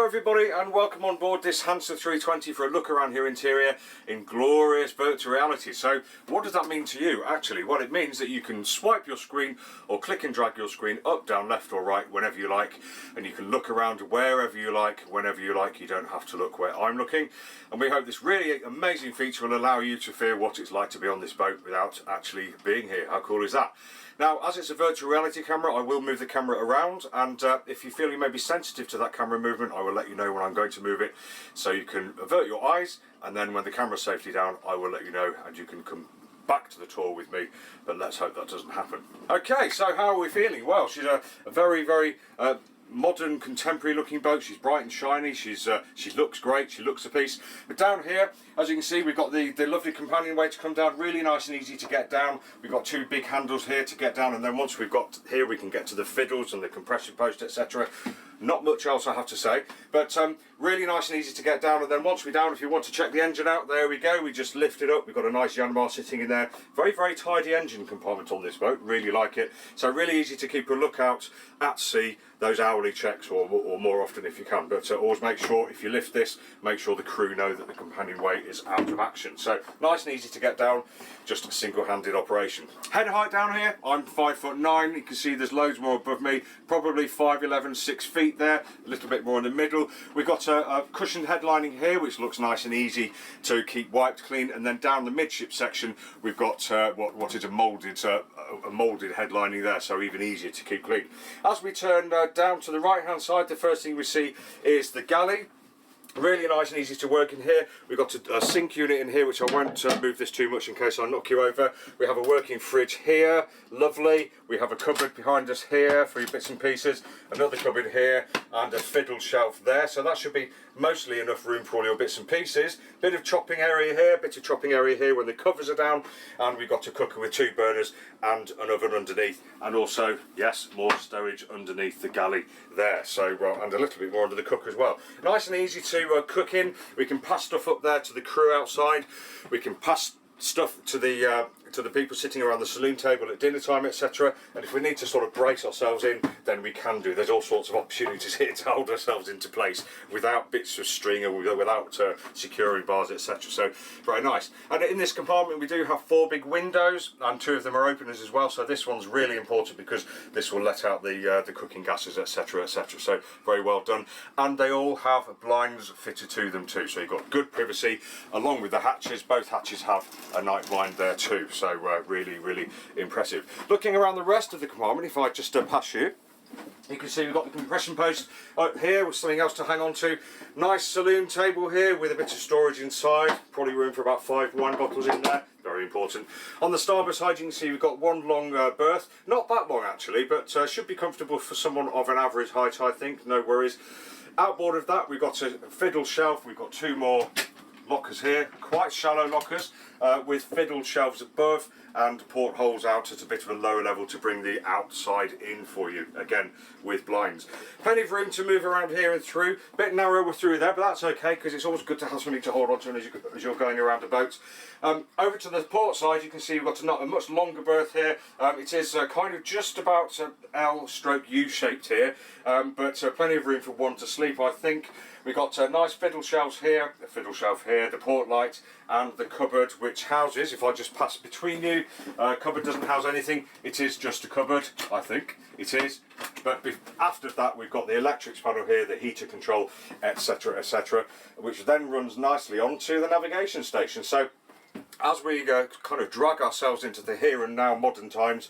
everybody and welcome on board this Hanse 320 for a look around here interior in glorious virtual reality. So what does that mean to you actually? Well, it means that you can swipe your screen or click and drag your screen up, down, left or right whenever you like, and you can look around wherever you like, whenever you like. You don't have to look where I'm looking, and we hope this really amazing feature will allow you to feel what it's like to be on this boat without actually being here. How cool is that? Now, as it's a virtual reality camera, I will move the camera around, and if you feel you may be sensitive to that camera movement, I will let you know when I'm going to move it, so you can avert your eyes, and then when the camera's safely down, I will let you know, and you can come back to the tour with me, but let's hope that doesn't happen. Okay, so how are we feeling? Well, she's a very, very modern, contemporary looking boat. She's bright and shiny, she looks great, she looks a piece. But down here, as you can see, we've got the lovely companionway to come down, really nice and easy to get down. We've got two big handles here to get down, and then once we've got here, we can get to the fiddles and the compression post, etc. Not much else I have to say, but really nice and easy to get down. And then once we're down, if you want to check the engine out, there we go. We just lift it up. We've got a nice Yanmar sitting in there. Very, very tidy engine compartment on this boat. Really like it. So really easy to keep a lookout at sea, those hourly checks, or more often if you can. But always make sure, if you lift this, make sure the crew know that the companionway is out of action. So nice and easy to get down, just a single-handed operation. Head height down here, I'm 5'9". You can see there's loads more above me, probably 5'11", 6 feet there, a little bit more in the middle. We've got a cushioned headlining here, which looks nice and easy to keep wiped clean. And then down the midship section, we've got what is a moulded headlining there, so even easier to keep clean. As we turn down to the right hand side, the first thing we see is the galley. Really nice and easy to work in here. We've got a sink unit in here, which I won't move this too much in case I knock you over. We have a working fridge here, lovely. We have a cupboard behind us here for your bits and pieces, another cupboard here, and a fiddle shelf there. So that should be mostly enough room for all your bits and pieces. Bit of chopping area here, bit of chopping area here when the covers are down, and we've got a cooker with 2 burners and an oven underneath, and also, yes, more stowage underneath the galley there. So, and a little bit more under the cooker as well. Nice and easy to cook in. We can pass stuff up there to the crew outside. We can pass stuff to the people sitting around the saloon table at dinner time, etc. And if we need to sort of brace ourselves in, then we can do. There's all sorts of opportunities here to hold ourselves into place without bits of string or without securing bars, etc. So very nice. And in this compartment we do have 4 big windows, and 2 of them are openers as well. So this one's really important because this will let out the cooking gases, etc., etc. So very well done. And they all have blinds fitted to them too. So you've got good privacy along with the hatches. Both hatches have a night blind there too. So really, really impressive. Looking around the rest of the compartment, if I just pass you, you can see we've got the compression post up here with something else to hang on to. Nice saloon table here with a bit of storage inside. Probably room for about 5 wine bottles in there. Very important. On the starboard side, you can see we've got one long berth. Not that long actually, but should be comfortable for someone of an average height, I think. No worries. Outboard of that, we've got a fiddle shelf. We've got 2 more lockers here, quite shallow lockers with fiddle shelves above and portholes out at a bit of a lower level to bring the outside in for you, again with blinds. Plenty of room to move around here and through. Bit narrower through there, but that's okay because it's always good to have something to hold on to as you're going around the boat. Over to the port side, you can see we've got a much longer berth here. It is kind of just about L/U shaped here, but plenty of room for one to sleep, I think. We've got nice fiddle shelves here, a fiddle shelf here, the port light, and the cupboard, which houses, if I just pass between you, cupboard doesn't house anything, it is just a cupboard, I think it is. But after that, we've got the electrics panel here, the heater control, etc., etc., which then runs nicely onto the navigation station. So as we kind of drag ourselves into the here and now modern times,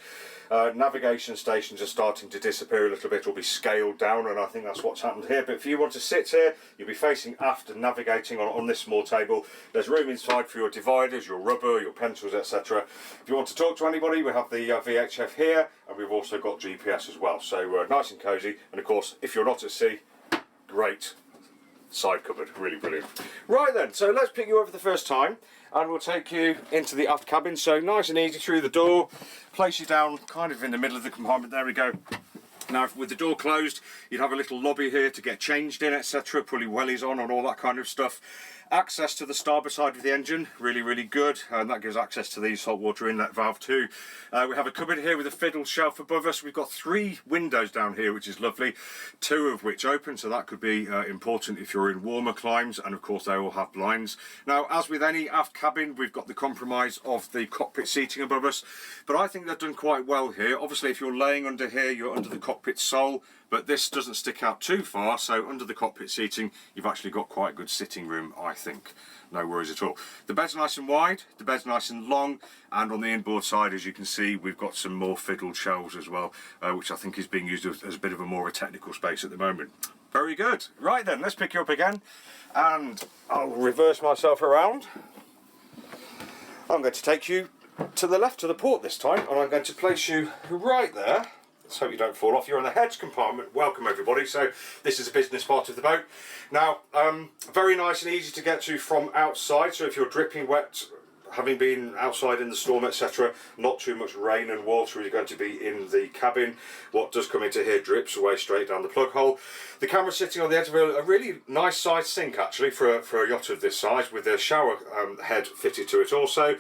navigation stations are starting to disappear a little bit or be scaled down, and I think that's what's happened here. But if you want to sit here, you'll be facing aft and navigating on this small table. There's room inside for your dividers, your rubber, your pencils, etc. If you want to talk to anybody, we have the VHF here, and we've also got GPS as well. So nice and cosy, and of course, if you're not at sea, great side cupboard, really brilliant. Right then, so let's pick you up for the first time, and we'll take you into the aft cabin. So nice and easy through the door, place you down kind of in the middle of the compartment, there we go. Now with the door closed, you'd have a little lobby here to get changed in, etc., pull your wellies on and all that kind of stuff. Access to the starboard side of the engine, really good, and that gives access to the salt water inlet valve too. We have a cupboard here with a fiddle shelf above us. We've got 3 windows down here, which is lovely, 2 of which open, so that could be important if you're in warmer climes, and of course they all have blinds. Now, as with any aft cabin, we've got the compromise of the cockpit seating above us, but I think they've done quite well here. Obviously, if you're laying under here, you're under the cockpit sole, but this doesn't stick out too far, so under the cockpit seating you've actually got quite good sitting room, I think. No worries at all. The bed's nice and wide, the bed's nice and long, and on the inboard side, as you can see, we've got some more fiddled shelves as well, which I think is being used as a bit of a more technical space at the moment. Very good. Right then, let's pick you up again, and I'll reverse myself around. I'm going to take you to the left of the port this time, and I'm going to place you right there. Let's hope you don't fall off. You're in the heads compartment. Welcome everybody. So this is a business part of the boat. Now, very nice and easy to get to from outside. So if you're dripping wet, having been outside in the storm, etc., not too much rain and water is going to be in the cabin. What does come into here drips away straight down the plug hole. The camera's sitting on the edge of a really nice sized sink actually for a yacht of this size, with a shower head fitted to it also.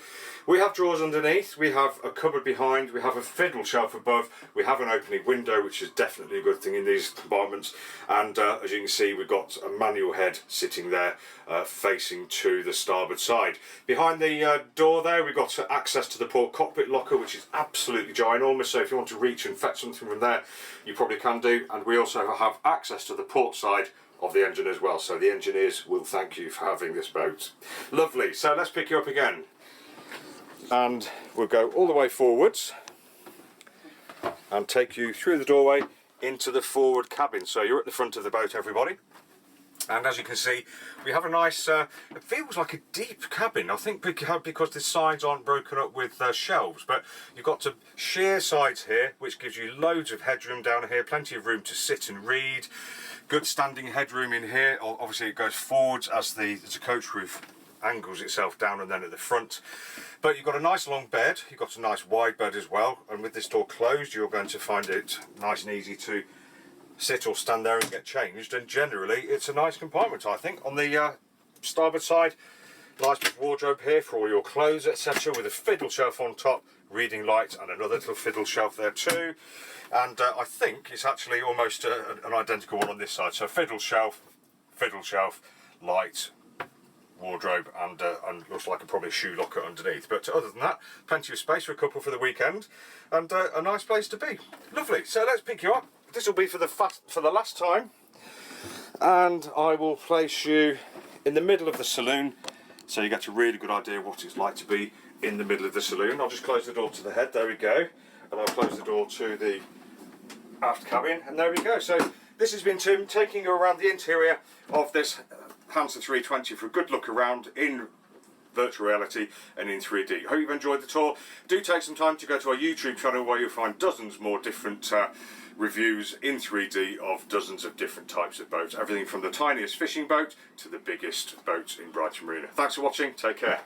We have drawers underneath, we have a cupboard behind, we have a fiddle shelf above, we have an opening window, which is definitely a good thing in these compartments, and as you can see, we've got a manual head sitting there facing to the starboard side. Behind the door there, we've got access to the port cockpit locker, which is absolutely ginormous, so if you want to reach and fetch something from there, you probably can do. And we also have access to the port side of the engine as well, so the engineers will thank you for having this boat. Lovely. So let's pick you up again, and we'll go all the way forwards and take you through the doorway into the forward cabin. So you're at the front of the boat, everybody, and as you can see, we have a nice it feels like a deep cabin, I think, because the sides aren't broken up with shelves, but you've got some sheer sides here, which gives you loads of headroom down here, plenty of room to sit and read, good standing headroom in here. Obviously it goes forwards as the coach roof angles itself down and then at the front, but you've got a nice long bed, you've got a nice wide bed as well, and with this door closed you're going to find it nice and easy to sit or stand there and get changed, and generally it's a nice compartment, I think. On the starboard side, nice big wardrobe here for all your clothes, etc., with a fiddle shelf on top, reading light, and another little fiddle shelf there too, and I think it's actually almost an identical one on this side, so fiddle shelf, light, wardrobe, and looks like probably a shoe locker underneath. But other than that, plenty of space for a couple for the weekend, and a nice place to be. Lovely. So let's pick you up. This will be for the last time, and I will place you in the middle of the saloon, so you get a really good idea what it's like to be in the middle of the saloon. I'll just close the door to the head. There we go, and I'll close the door to the aft cabin, and there we go. So this has been Tim taking you around the interior of this Hanse 320 for a good look around in virtual reality and in 3D. Hope you've enjoyed the tour. Do take some time to go to our YouTube channel, where you'll find dozens more different reviews in 3D of dozens of different types of boats. Everything from the tiniest fishing boat to the biggest boat in Brighton Marina. Thanks for watching. Take care.